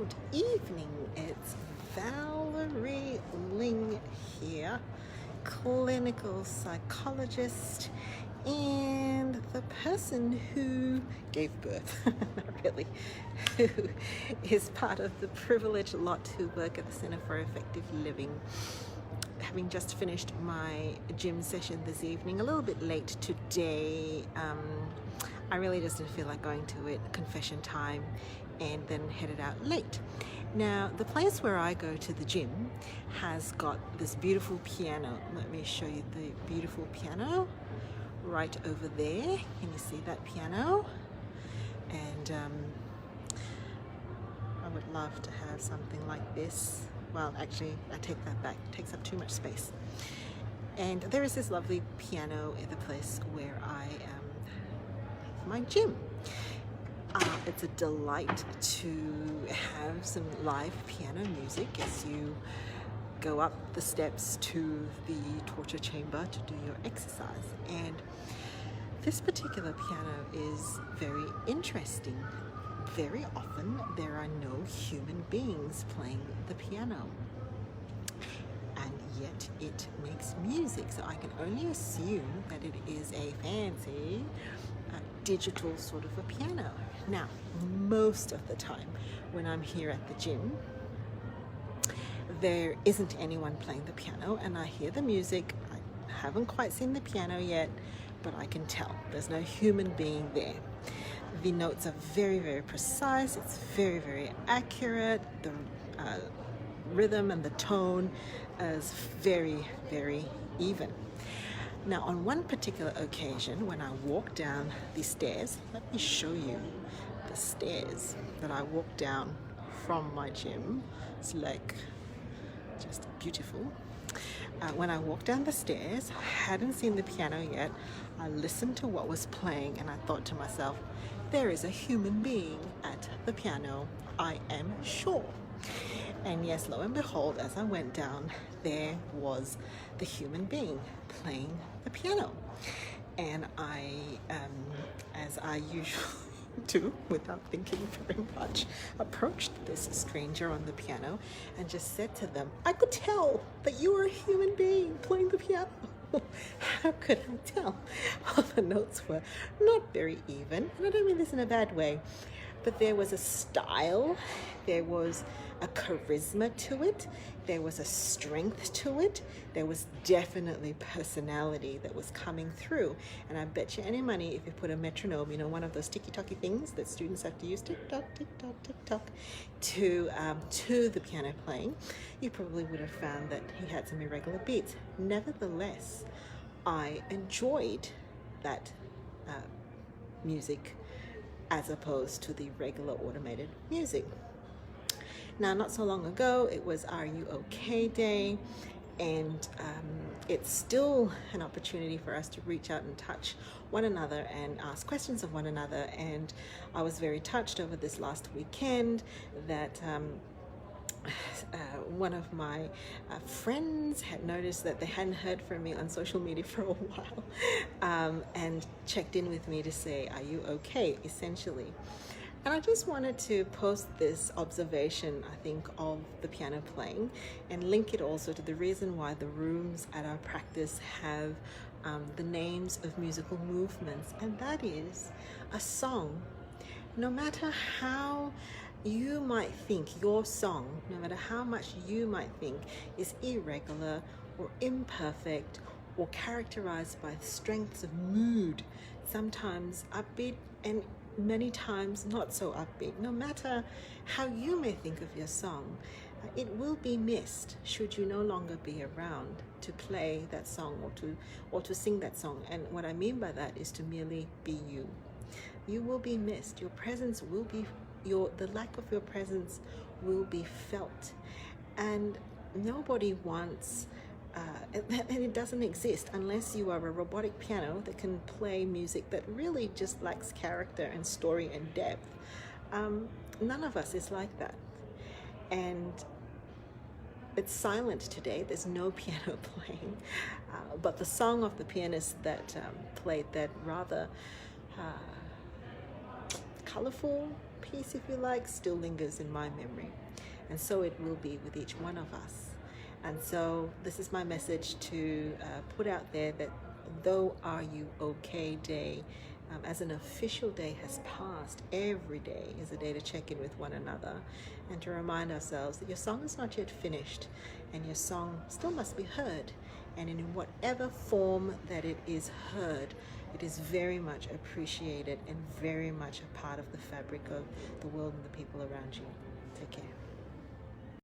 Good evening, it's Valerie Ling here, clinical psychologist and the person who gave birth, not really, who is part of the privileged lot who work at the Center for Effective Living. Having just finished my gym session this evening, a little bit late today. I really just didn't feel like going to it, confession time, and then headed out late. Now, the place where I go to the gym has got this beautiful piano. Let me show you the beautiful piano right over there. Can you see that piano? And I would love to have something like this. Well, actually, I take that back. It takes up too much space. And there is this lovely piano at the place where I have my gym. It's a delight to have some live piano music as you go up the steps to the torture chamber to do your exercise. And this particular piano is very interesting. Very often there are no human beings playing the piano, and yet it makes music, so I can only assume that it is a fancy digital sort of a piano. Now, most of the time when I'm here at the gym, there isn't anyone playing the piano, and I hear the music. I haven't quite seen the piano yet, but I can tell there's no human being there. The notes are very, very precise. It's very, very accurate. The rhythm and the tone is very, very even. Now, on one particular occasion, when I walked down the stairs, let me show you the stairs that I walked down from my gym. It's like just beautiful. When I walked down the stairs, I hadn't seen the piano yet. I listened to what was playing and I thought to myself, there is a human being at the piano, I am sure. And yes, lo and behold, as I went down, there was the human being playing the piano. And I, as I usually do, without thinking very much, approached this stranger on the piano and just said to them, I could tell that you were a human being playing the piano. How could I tell? Well, the notes were not very even, and I don't mean this in a bad way, but there was a style, there was a charisma to it, there was a strength to it, there was definitely personality that was coming through. And I bet you any money if you put a metronome, you know, one of those ticky-tacky things that students have to use, tick-tock, tick-tock, tick-tock, to the piano playing, you probably would have found that he had some irregular beats. Nevertheless, I enjoyed that music as opposed to the regular automated music. Now, not so long ago, it was Are You OK Day, and it's still an opportunity for us to reach out and touch one another and ask questions of one another. And I was very touched over this last weekend that one of my friends had noticed that they hadn't heard from me on social media for a while, and checked in with me to say, are you okay, essentially. And I just wanted to post this observation, I think, of the piano playing and link it also to the reason why the rooms at our practice have the names of musical movements, and that is a song. No matter how you might think your song, no matter how much you might think is irregular or imperfect or characterized by strengths of mood, sometimes upbeat and many times not so upbeat, no matter how you may think of your song, it will be missed should you no longer be around to play that song or to sing that song. And what I mean by that is to merely be you. You will be missed. Your presence will be the lack of your presence will be felt, and nobody wants and it doesn't exist unless you are a robotic piano that can play music that really just lacks character and story and depth. None of us is like that, and it's silent today. There's no piano playing, but the song of the pianist that played that rather colorful piece, if you like, still lingers in my memory. And so it will be with each one of us. And so this is my message to put out there, that though Are You Okay Day as an official day has passed, every day is a day to check in with one another and to remind ourselves that your song is not yet finished and your song still must be heard. And in whatever form that it is heard, it is very much appreciated and very much a part of the fabric of the world and the people around you. Take care.